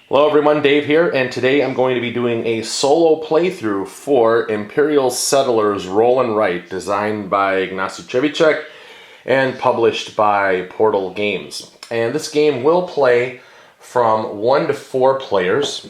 Hello everyone, Dave here, and today I'm going to be doing a solo playthrough for Imperial Settlers Roll and Write, designed by Ignacy Trzewiczek and published by Portal Games. And this game will play from 1 to 4 players,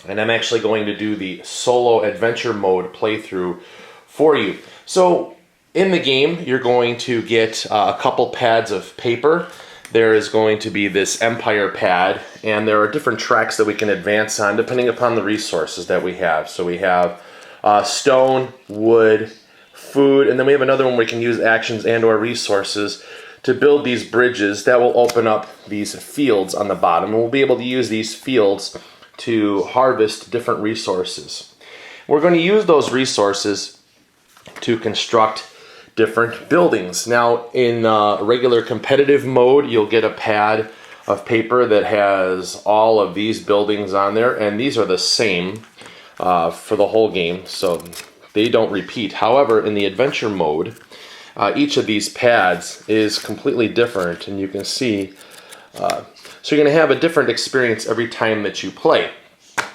and I'm actually going to do the solo adventure mode playthrough for you. So in the game, you're going to get a couple pads of paper. There is going to be this Empire pad, and there are different tracks that we can advance on depending upon the resources that we have. So we have stone, wood, food, and then we have another one where we can use actions and or resources to build these bridges that will open up these fields on the bottom, and we'll be able to use these fields to harvest different resources. We're going to use those resources to construct different buildings. Now, in regular competitive mode, you'll get a pad of paper that has all of these buildings on there, and these are the same for the whole game, so they don't repeat. However, in the adventure mode, each of these pads is completely different, and you can see, so you're going to have a different experience every time that you play.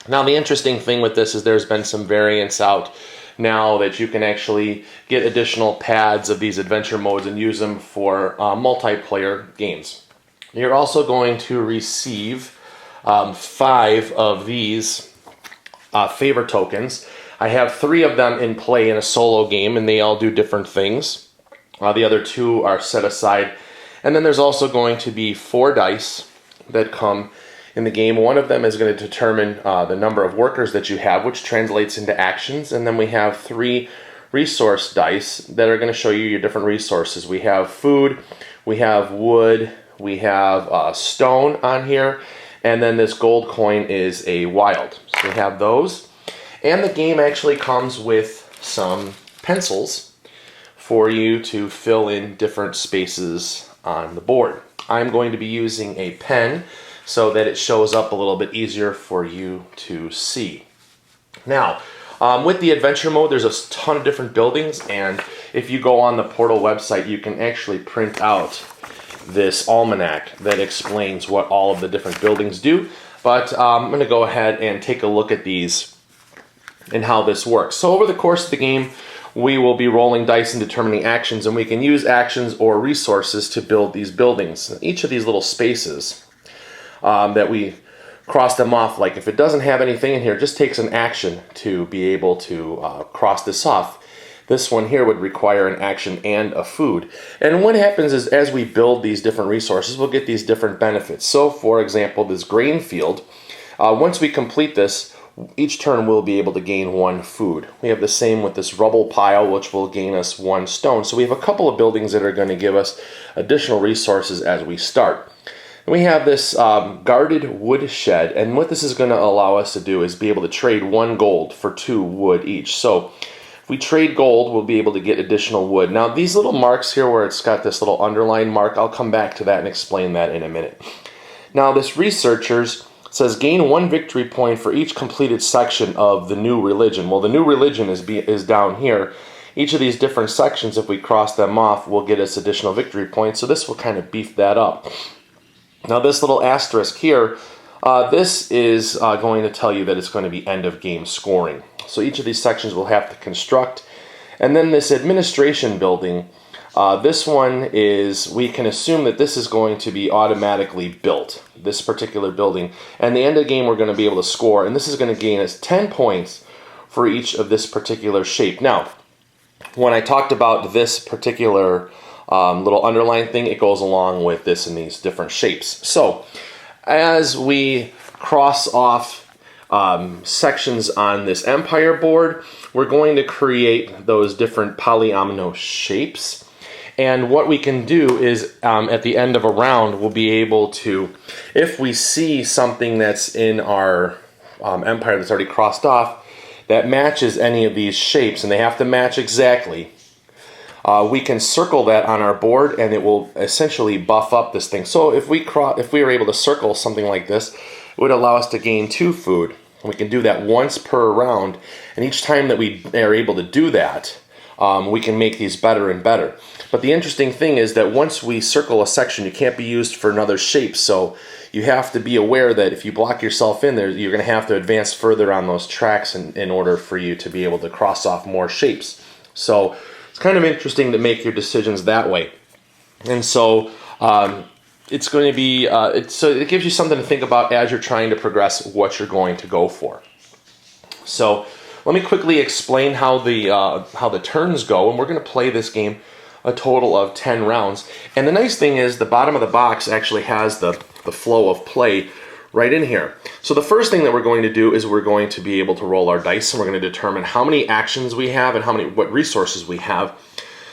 Now, the interesting thing with this is there's been some variance out now that you can actually get additional pads of these adventure modes and use them for multiplayer games. You're also going to receive 5 of these favor tokens. I have 3 of them in play in a solo game, and they all do different things. The other 2 are set aside. And then there's also going to be 4 dice that come in the game. One of them is going to determine the number of workers that you have, which translates into actions. And then we have 3 resource dice that are going to show you your different resources. We have food, we have wood, we have stone on here, and then this gold coin is a wild. So we have those. And the game actually comes with some pencils for you to fill in different spaces on the board. I'm going to be using a pen so that it shows up a little bit easier for you to see. Now, with the adventure mode, there's a ton of different buildings, and if you go on the Portal website, you can actually print out this almanac that explains what all of the different buildings do. But I'm going to go ahead and take a look at these and how this works. So over the course of the game, we will be rolling dice and determining actions, and we can use actions or resources to build these buildings. Each of these little spaces that we cross them off, like if it doesn't have anything in here, it just takes an action to be able to cross this off. This one here would require an action and a food. And what happens is as we build these different resources, we'll get these different benefits. So for example, this grain field, once we complete this, each turn we'll be able to gain 1 food. We have the same with this rubble pile, which will gain us 1 stone. So we have a couple of buildings that are going to give us additional resources as we start. We have this guarded wood shed, and what this is going to allow us to do is be able to trade 1 gold for 2 wood each. So if we trade gold, we'll be able to get additional wood. Now these little marks here where it's got this little underline mark, I'll come back to that and explain that in a minute. Now this researchers says gain 1 victory point for each completed section of the new religion. Well, the new religion is down here. Each of these different sections, if we cross them off, will get us additional victory points. So this will kind of beef that up. Now this little asterisk here, this is going to tell you that it's going to be end of game scoring. So each of these sections will have to construct. And then this administration building, this one is, we can assume that this is going to be automatically built, this particular building. And the end of the game we're going to be able to score, and this is going to gain us 10 points for each of this particular shape. Now, when I talked about this particular little underline thing, it goes along with this in these different shapes. So as we cross off sections on this empire board, we're going to create those different polyomino shapes. And what we can do is at the end of a round, we'll be able to, if we see something that's in our empire that's already crossed off that matches any of these shapes, and they have to match exactly, we can circle that on our board, and it will essentially buff up this thing. So if we were able to circle something like this, it would allow us to gain 2 food. And we can do that once per round, and each time that we are able to do that, we can make these better and better. But the interesting thing is that once we circle a section, it can't be used for another shape. So you have to be aware that if you block yourself in there, you're going to have to advance further on those tracks in order for you to be able to cross off more shapes. So it's kind of interesting to make your decisions that way. And so it's going to be, so it gives you something to think about as you're trying to progress what you're going to go for. So let me quickly explain how the turns go, and we're going to play this game a total of 10 rounds. And the nice thing is the bottom of the box actually has the flow of play right in here. So the first thing that we're going to do is we're going to be able to roll our dice, and we're going to determine how many actions we have and what resources we have.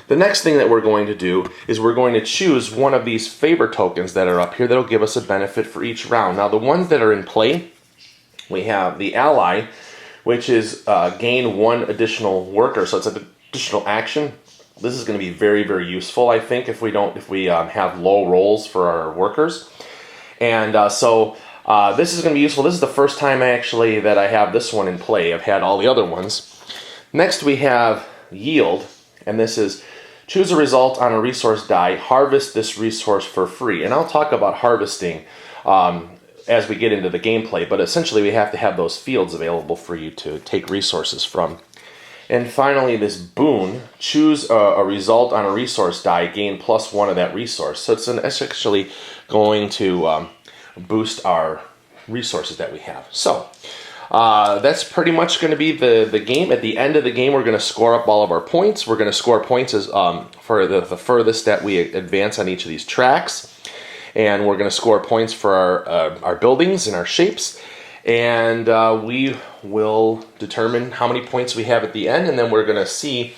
The next thing that we're going to do is we're going to choose one of these favor tokens that are up here that'll give us a benefit for each round. Now the ones that are in play, we have the ally, which is gain one additional worker, so it's an additional action. This is going to be very, very useful, I think, if we have low rolls for our workers. And so this is going to be useful. This is the first time that I have this one in play. I've had all the other ones. Next we have yield, and this is choose a result on a resource die, harvest this resource for free. And I'll talk about harvesting as we get into the gameplay, but essentially we have to have those fields available for you to take resources from. And finally, this boon, choose a result on a resource die, gain +1 of that resource. So it's actually going to boost our resources that we have. So that's pretty much going to be the game. At the end of the game, we're going to score up all of our points. We're going to score points as for the furthest that we advance on each of these tracks. And we're going to score points for our buildings and our shapes. And we will determine how many points we have at the end, and then we're going to see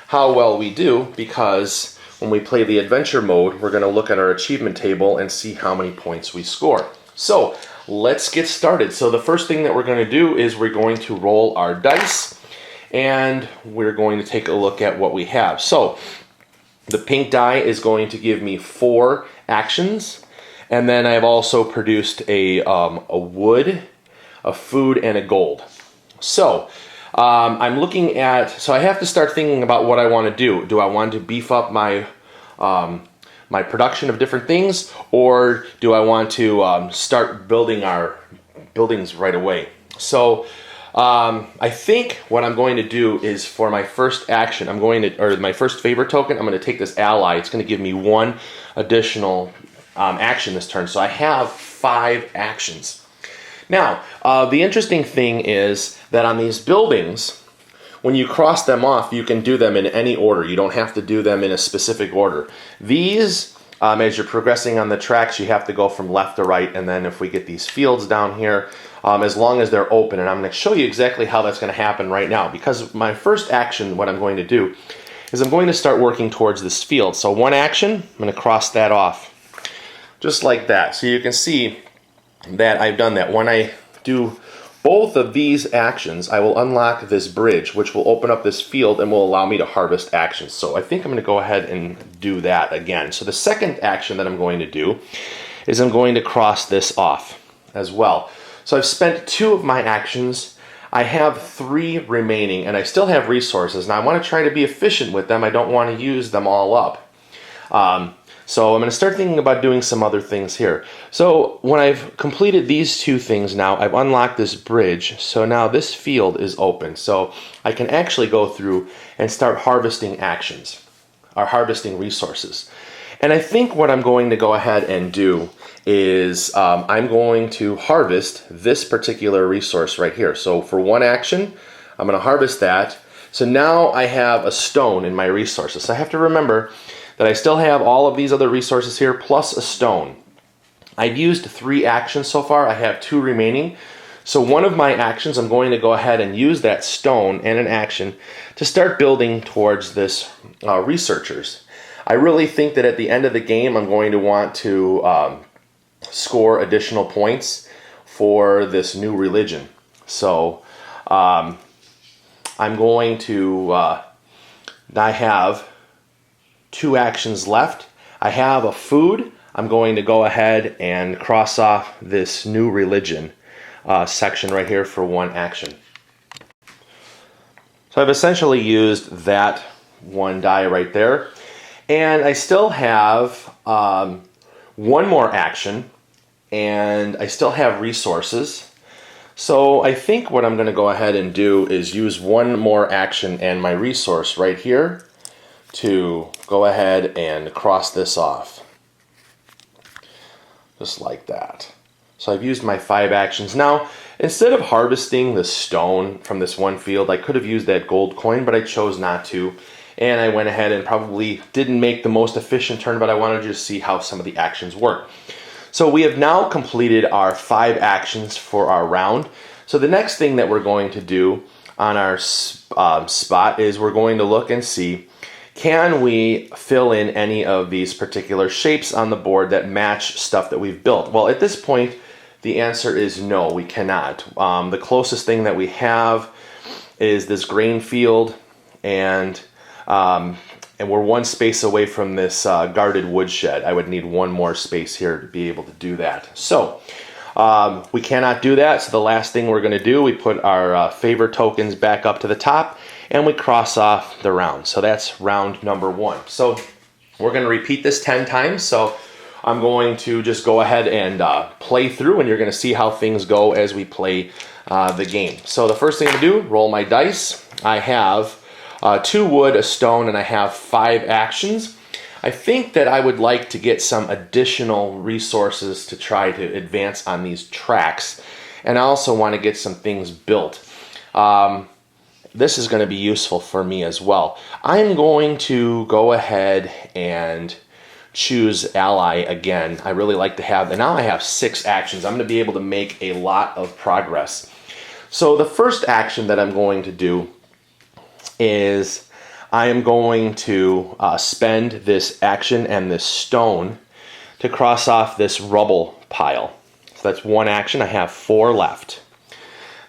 how well we do, because when we play the adventure mode, we're going to look at our achievement table and see how many points we score. So let's get started. So the first thing that we're going to do is we're going to roll our dice, and we're going to take a look at what we have. So the pink die is going to give me 4 actions, and then I've also produced a wood, a food, and a gold. So I'm looking at, so I have to start thinking about what I want to do. Do I want to beef up my my production of different things, or do I want to start building our buildings right away? So I think what I'm going to do is, for my first action, my first favor token, I'm going to take this ally. It's going to give me 1 additional action this turn. So I have 5 actions. Now, the interesting thing is that on these buildings, when you cross them off, you can do them in any order. You don't have to do them in a specific order. These, as you're progressing on the tracks, you have to go from left to right, and then if we get these fields down here, as long as they're open, and I'm going to show you exactly how that's going to happen right now, because my first action, what I'm going to do, is I'm going to start working towards this field. So 1 action, I'm going to cross that off, just like that. So you can see that I've done that. When I do both of these actions, I will unlock this bridge, which will open up this field and will allow me to harvest actions. So I think I'm going to go ahead and do that again. So the second action that I'm going to do is I'm going to cross this off as well. So I've spent 2 of my actions. I have 3 remaining, and I still have resources. Now I want to try to be efficient with them. I don't want to use them all up. So I'm going to start thinking about doing some other things here. So when I've completed these 2 things now, I've unlocked this bridge. So now this field is open. So I can actually go through and start harvesting actions, or harvesting resources. And I think what I'm going to go ahead and do is I'm going to harvest this particular resource right here. So for 1 action, I'm going to harvest that. So now I have a stone in my resources. So I have to remember that I still have all of these other resources here plus a stone. I've used 3 actions so far. I have 2 remaining. So one of my actions, I'm going to go ahead and use that stone and an action to start building towards this researchers. I really think that at the end of the game, I'm going to want to score additional points for this new religion. So I'm going to, I have 2 actions left. I have a food. I'm going to go ahead and cross off this new religion section right here for 1 action. So I've essentially used that 1 die right there. And I still have one more action, and I still have resources. So I think what I'm going to go ahead and do is use one more action and my resource right here to go ahead and cross this off. Just like that. So I've used my 5 actions. Now, instead of harvesting the stone from this one field, I could have used that gold coin, but I chose not to. And I went ahead and probably didn't make the most efficient turn, but I wanted to just see how some of the actions work. So we have now completed our 5 actions for our round. So the next thing that we're going to do on our spot is we're going to look and see, can we fill in any of these particular shapes on the board that match stuff that we've built? Well, at this point, the answer is no, we cannot. The closest thing that we have is this grain field, and we're one space away from this guarded woodshed. I would need one more space here to be able to do that. So we cannot do that. So the last thing we're going to do, we put our favor tokens back up to the top, and we cross off the round. So that's round number 1. So we're going to repeat this 10 times. So I'm going to just go ahead and play through, and you're going to see how things go as we play the game. So the first thing to do, roll my dice. I have 2 wood, a stone, and I have 5 actions. I think that I would like to get some additional resources to try to advance on these tracks, and I also want to get some things built. This is going to be useful for me as well. I'm going to go ahead and choose ally again. I really like to have, and now I have 6 actions. I'm going to be able to make a lot of progress. So the first action that I'm going to do is I am going to spend this action and this stone to cross off this rubble pile. So that's one action. I have 4 left.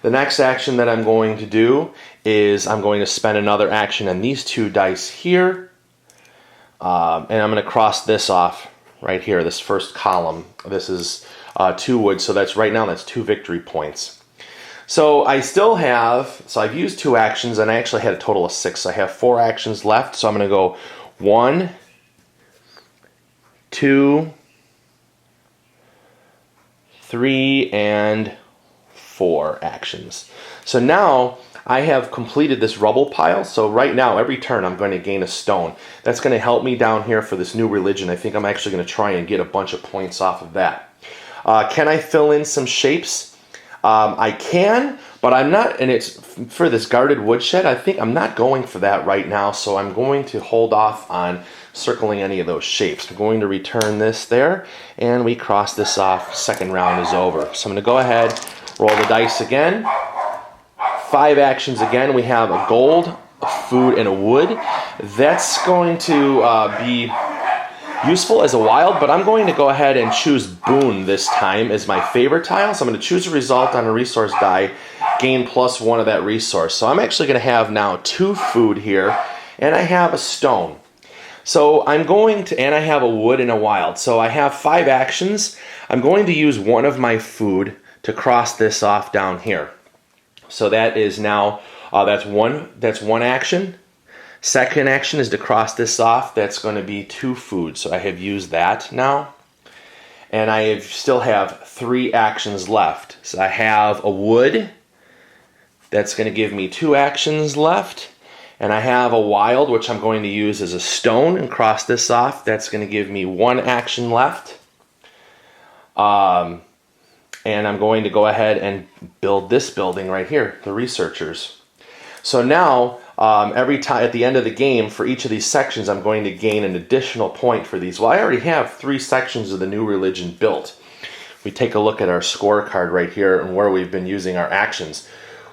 The next action that I'm going to do is I'm going to spend another action on these 2 dice here, and I'm going to cross this off right here, this first column. This is 2 wood, so that's right now that's 2 victory points. So I still have, so I've used 2 actions, and I actually had a total of 6. So I have 4 actions left, so I'm going to go 1, 2, 3, and 4 actions. So now I have completed this rubble pile, so right now every turn I'm going to gain a stone. That's going to help me down here for this new religion. I think I'm actually going to try and get a bunch of points off of that. Can I fill in some shapes? I can, but I'm not, and it's for this guarded woodshed. I think I'm not going for that right now, so I'm going to hold off on circling any of those shapes. I'm going to return this there, and we cross this off. Second round is over. So I'm going to go ahead, roll the dice again. 5 actions again. We have a gold, a food, and a wood. That's going to be useful as a wild, but I'm going to go ahead and choose boon this time as my favorite tile. So I'm going to choose a result on a resource die, gain +1 of that resource. So I'm actually going to have now 2 food here, and I have a stone. So I'm going to, and I have a wood and a wild. So I have 5 actions. I'm going to use one of my food to cross this off down here. So that is now, that's one action. Second action is to cross this off. That's going to be 2 food. So I have used that now. And I still have 3 actions left. So I have a wood. That's going to give me 2 actions left. And I have a wild, which I'm going to use as a stone and cross this off. That's going to give me 1 action left. And I'm going to go ahead and build this building right here, the researchers. So now, every time at the end of the game, for each of these sections, I'm going to gain an additional point for these. Well, I already have 3 sections of the new religion built. We take a look at our scorecard right here and where we've been using our actions.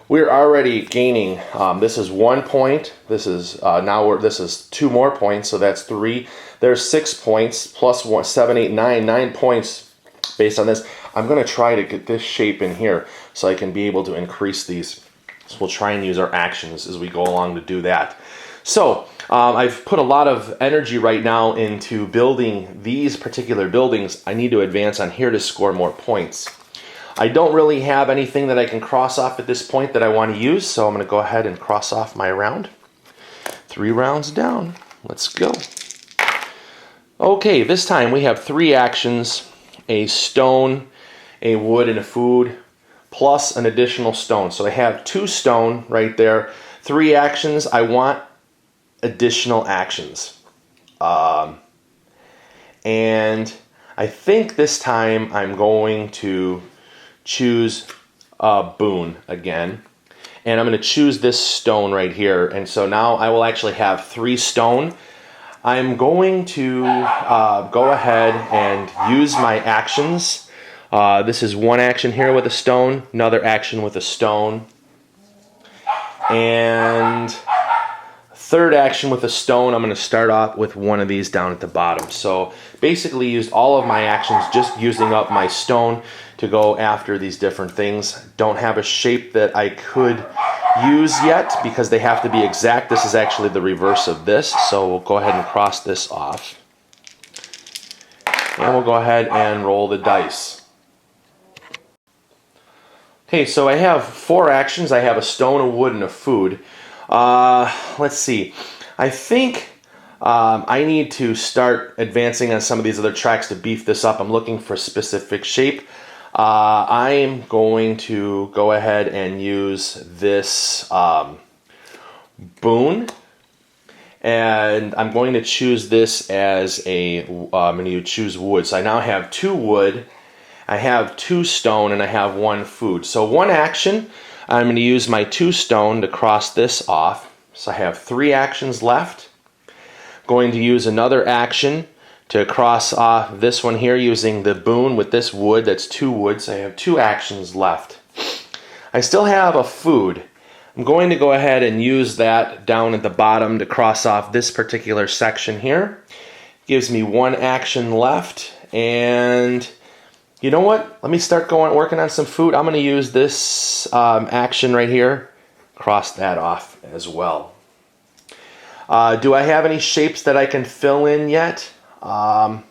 We're already gaining. This is 1 point. This is this is 2 more points, so that's 3. There's 6 points plus 1, 7, 8, 9, 9 points based on this. I'm going to try to get this shape in here so I can be able to increase these. So we'll try and use our actions as we go along to do that. So I've put a lot of energy right now into building these particular buildings. I need to advance on here to score more points. I don't really have anything that I can cross off at this point that I want to use, so I'm going to go ahead and cross off my round. 3 rounds down. Let's go. Okay, this time we have 3 actions: a stone, a wood, and a food, plus an additional stone. So I have 2 stone right there. 3 actions. I want additional actions. And I think this time I'm going to choose boon again. And I'm going to choose this stone right here. And so now I will actually have 3 stone. I'm going to go ahead and use my actions. This is 1 action here with a stone, another action with a stone, and 3rd action with a stone. I'm going to start off with one of these down at the bottom. So basically used all of my actions just using up my stone to go after these different things. Don't have a shape that I could use yet because they have to be exact. This is actually the reverse of this, so we'll go ahead and cross this off. And we'll go ahead and roll the dice. Okay, so I have 4 actions. I have a stone, a wood, and a food. Let's see. I think I need to start advancing on some of these other tracks to beef this up. I'm looking for a specific shape. I'm going to go ahead and use this boon, and I'm going to choose this as a, I'm going to choose wood. So I now have 2 wood, I have 2 stone, and I have 1 food. So 1 action, I'm going to use my 2 stone to cross this off. So I have 3 actions left. Going to use another action to cross off this one here using the boon with this wood. That's 2 wood, so I have 2 actions left. I still have a food. I'm going to go ahead and use that down at the bottom to cross off this particular section here. Gives me 1 action left, and you know what? Let me start working on some food. I'm going to use this action right here. Cross that off as well. Do I have any shapes that I can fill in yet? Not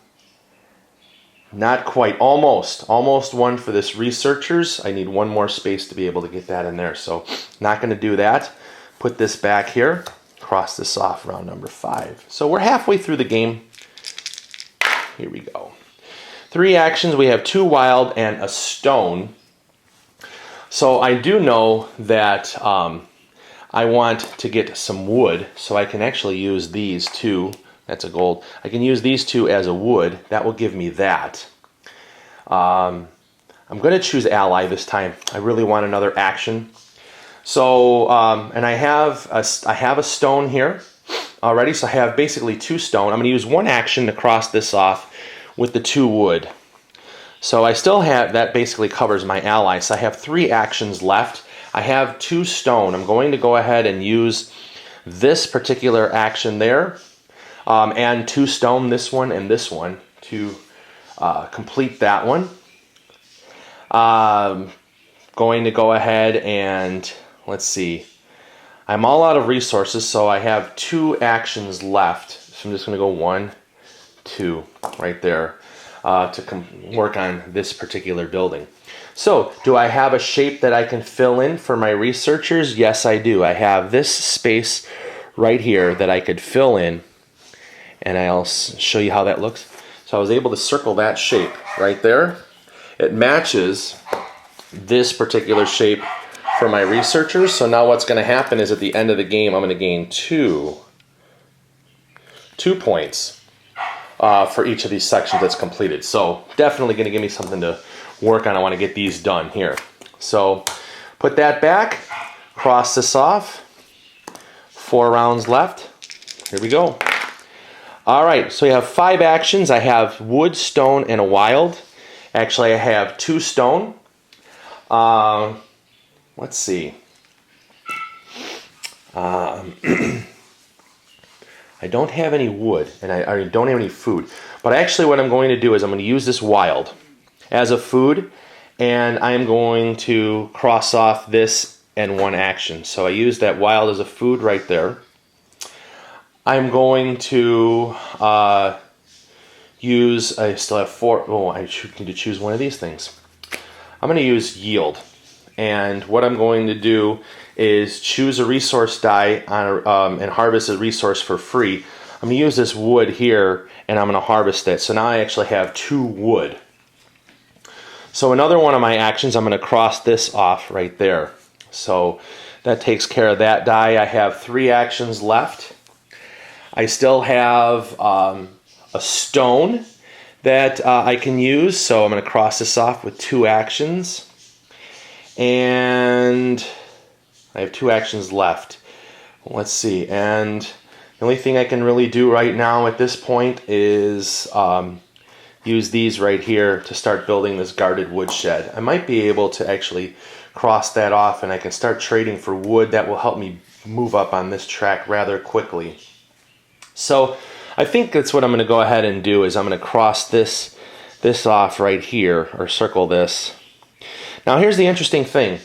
quite. Almost 1 for this researchers. I need 1 more space to be able to get that in there. So not going to do that. Put this back here. Cross this off, round number 5. So we're halfway through the game. Here we go. 3 actions. We have 2 wild and a stone. So I do know that I want to get some wood, so I can actually use these 2. That's a gold. I can use these 2 as a wood. That will give me that. I'm going to choose ally this time. I really want another action. So, and I have a stone here already, so I have basically 2 stone. I'm going to use 1 action to cross this off with the 2 wood. So I still have, that basically covers my ally. So I have 3 actions left. I have 2 stone. I'm going to go ahead and use this particular action there, and 2 stone, this one and this one, to complete that one. Going to go ahead and, let's see, I'm all out of resources, so I have 2 actions left. So I'm just going to go 1, 2, right there, to work on this particular building. So, do I have a shape that I can fill in for my researchers? Yes, I do. I have this space right here that I could fill in, and I'll show you how that looks. So I was able to circle that shape right there. It matches this particular shape for my researchers. So now what's going to happen is at the end of the game, I'm going to gain 2 points for each of these sections that's completed. So definitely going to give me something to work on. I want to get these done here. So put that back, cross this off. 4 rounds left. Here we go. All right, so we have 5 actions. I have wood, stone, and a wild. Actually, I have 2 stone. Let's see. I don't have any wood, and I don't have any food. But actually what I'm going to do is I'm going to use this wild as a food, and I'm going to cross off this and 1 action. So I use that wild as a food right there. I'm going to use, I still have 4, I need to choose one of these things. I'm going to use yield. And what I'm going to do is choose a resource die on and harvest a resource for free. I'm going to use this wood here, and I'm going to harvest it. So now I actually have 2 wood. So another one of my actions, I'm going to cross this off right there. So that takes care of that die. I have 3 actions left. I still have a stone that I can use, so I'm going to cross this off with 2 actions. And I have 2 actions left. Let's see, and the only thing I can really do right now at this point is use these right here to start building this guarded woodshed. I might be able to actually cross that off, and I can start trading for wood. That will help me move up on this track rather quickly. So I think that's what I'm going to go ahead and do, is I'm going to cross this off right here, or circle this. Now here's the interesting thing.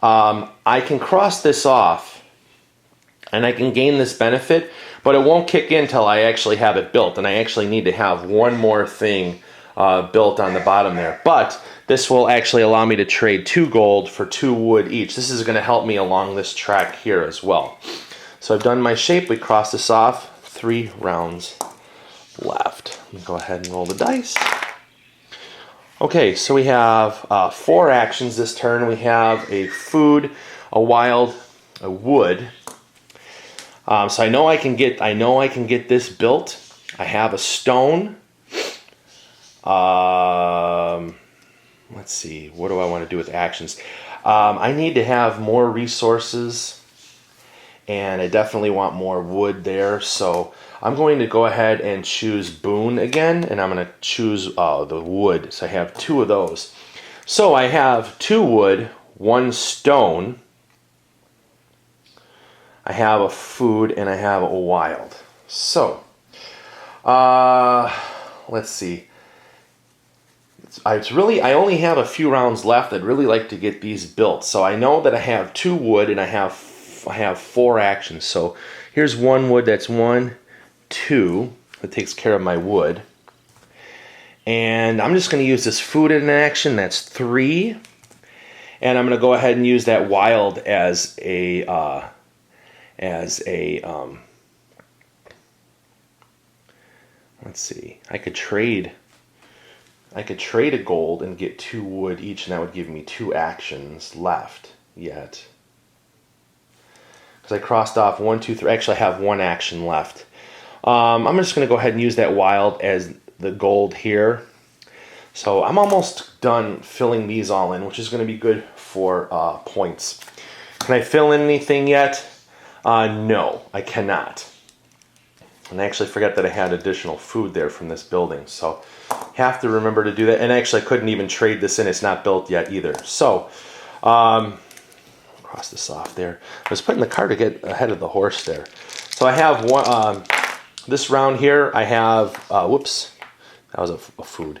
I can cross this off and I can gain this benefit, but it won't kick in until I actually have it built, and I actually need to have one more thing built on the bottom there. But this will actually allow me to trade 2 gold for 2 wood each. This is going to help me along this track here as well. So I've done my shape. We cross this off. 3 rounds left. Let me go ahead and roll the dice. Okay, so we have 4 actions this turn. We have a food, a wild, a wood. So I know I can get this built. I have a stone. Let's see, what do I want to do with actions? I need to have more resources, and I definitely want more wood there. So I'm going to go ahead and choose boon again, and I'm going to choose the wood. So I have 2 of those. So I have 2 wood, 1 stone. I have a food, and I have a wild. So let's see. I only have a few rounds left. I'd really like to get these built. So I know that I have 2 wood, and I have 4 actions. So here's 1 wood. That's 1, 2. That takes care of my wood. And I'm just going to use this food in action. That's 3. And I'm going to go ahead and use that wild as a let's see. I could trade a gold and get 2 wood each, and that would give me 2 actions left yet. Because I crossed off 1, 2, 3. Actually, I have 1 action left. I'm just going to go ahead and use that wild as the gold here. So I'm almost done filling these all in, which is going to be good for points. Can I fill in anything yet? No, I cannot. And I actually forgot that I had additional food there from this building, so have to remember to do that. And actually I couldn't even trade this in. It's not built yet either. So cross this off there. I was putting the cart to get ahead of the horse there. So I have one. This round here I have whoops, that was a food.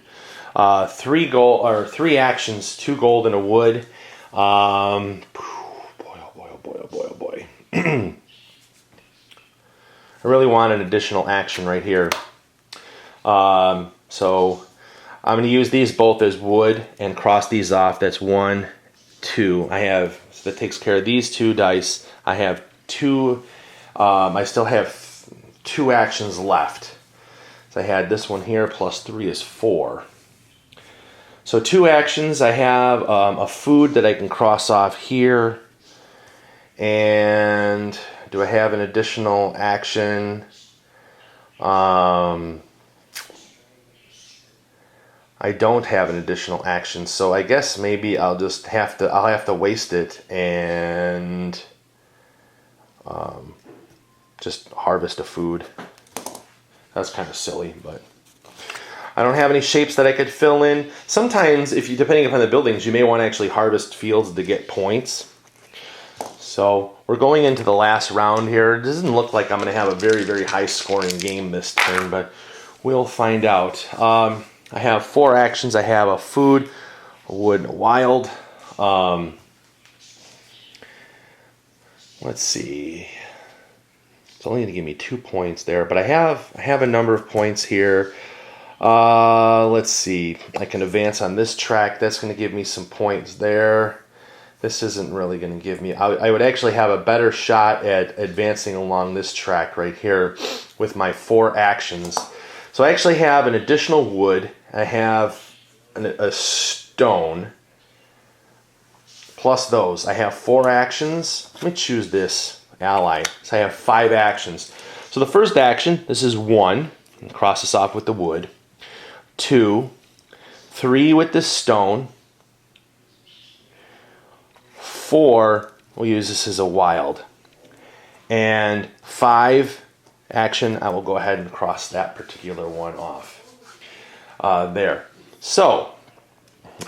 3 gold, or 3 actions, 2 gold and a wood. Boy, oh boy, oh boy, oh boy, oh boy. I really want an additional action right here. So I'm going to use these both as wood and cross these off. That's 1, 2. So that takes care of these 2 dice. I have 2. I still have 2 actions left. So I had this one here, plus 3 is 4. So 2 actions. I have a food that I can cross off here. And do I have an additional action? I don't have an additional action, so I guess maybe I'll have to waste it and just harvest a food. That's kind of silly, but I don't have any shapes that I could fill in. Sometimes, depending upon the buildings, you may want to actually harvest fields to get points. So we're going into the last round here. It doesn't look like I'm going to have a very, very high scoring game this turn, but we'll find out. I have 4 actions. I have a food, a wood, and a wild. Let's see. It's only going to give me 2 points there, but I have a number of points here. Let's see. I can advance on this track. That's going to give me some points there. this isn't really going to give me... I would actually have a better shot at advancing along this track right here with my 4 actions. So I actually have an additional wood. I have a stone. Plus those. I have 4 actions. Let me choose this ally. So I have 5 actions. So the first action, this is 1. Cross this off with the wood. 2. 3 with the stone. 4, we'll use this as a wild. And 5 action, I will go ahead and cross that particular one off. There. So,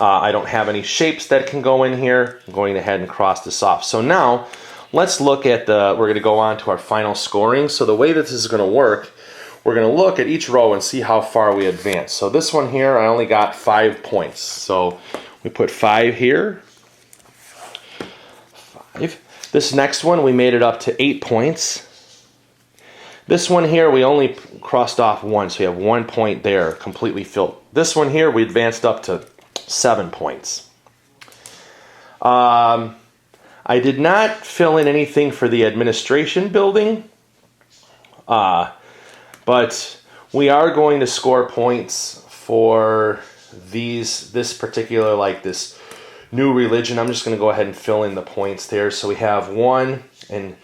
I don't have any shapes that can go in here. I'm going ahead and cross this off. So now, let's look at we're going to go on to our final scoring. So the way that this is going to work, we're going to look at each row and see how far we advance. So this one here, I only got 5 points. So we put 5 here. 5. This next one, we made it up to 8 points. This one here, we only crossed off 1, so we have 1 point there, completely filled. This one here, we advanced up to 7 points. I did not fill in anything for the administration building, but we are going to score points for this particular, like this new religion. I'm just going to go ahead and fill in the points there. So we have 1 and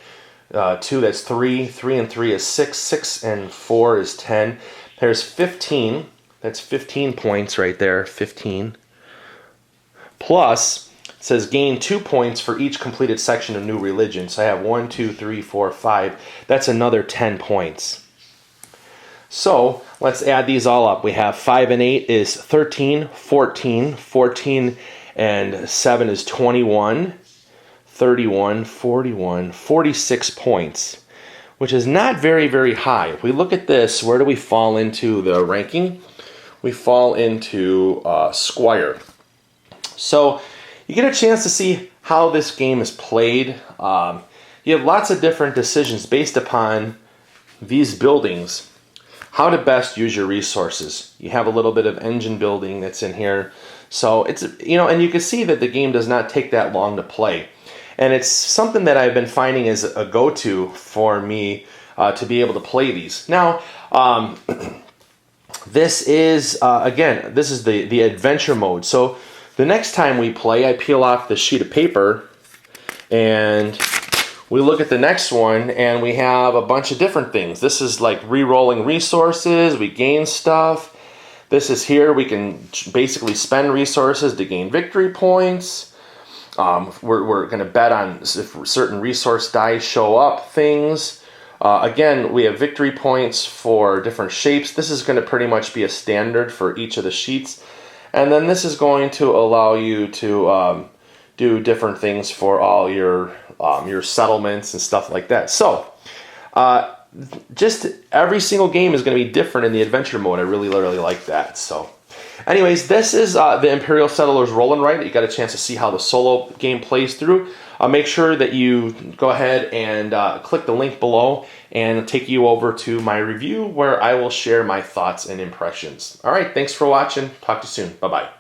2, that's 3. 3 and 3 is 6. 6 and 4 is 10. There's 15. That's 15 points right there. 15. Plus, it says gain 2 points for each completed section of new religion. So I have 1, 2, 3, 4, 5. That's another 10 points. So let's add these all up. We have 5 and 8 is 13, 14. 14 and 7 is 21. 31, 41, 46 points, which is not very, very high. If we look at this, where do we fall into the ranking? We fall into Squire. So you get a chance to see how this game is played. You have lots of different decisions based upon these buildings, how to best use your resources. You have a little bit of engine building that's in here. So it's, and you can see that the game does not take that long to play. And it's something that I've been finding is a go-to for me to be able to play these. Now, this is, again, this is the adventure mode. So the next time we play, I peel off the sheet of paper and we look at the next one and we have a bunch of different things. This is like re-rolling resources, we gain stuff. This is here, we can basically spend resources to gain victory points. We're going to bet on if certain resource dice show up things. Again, we have victory points for different shapes. This is going to pretty much be a standard for each of the sheets. And then this is going to allow you to do different things for all your settlements and stuff like that. So, just every single game is going to be different in the adventure mode. I really like that. So, anyways, this is the Imperial Settlers Roll and Write. You got a chance to see how the solo game plays through. Make sure that you go ahead and click the link below and it'll take you over to my review where I will share my thoughts and impressions. All right, thanks for watching. Talk to you soon. Bye-bye.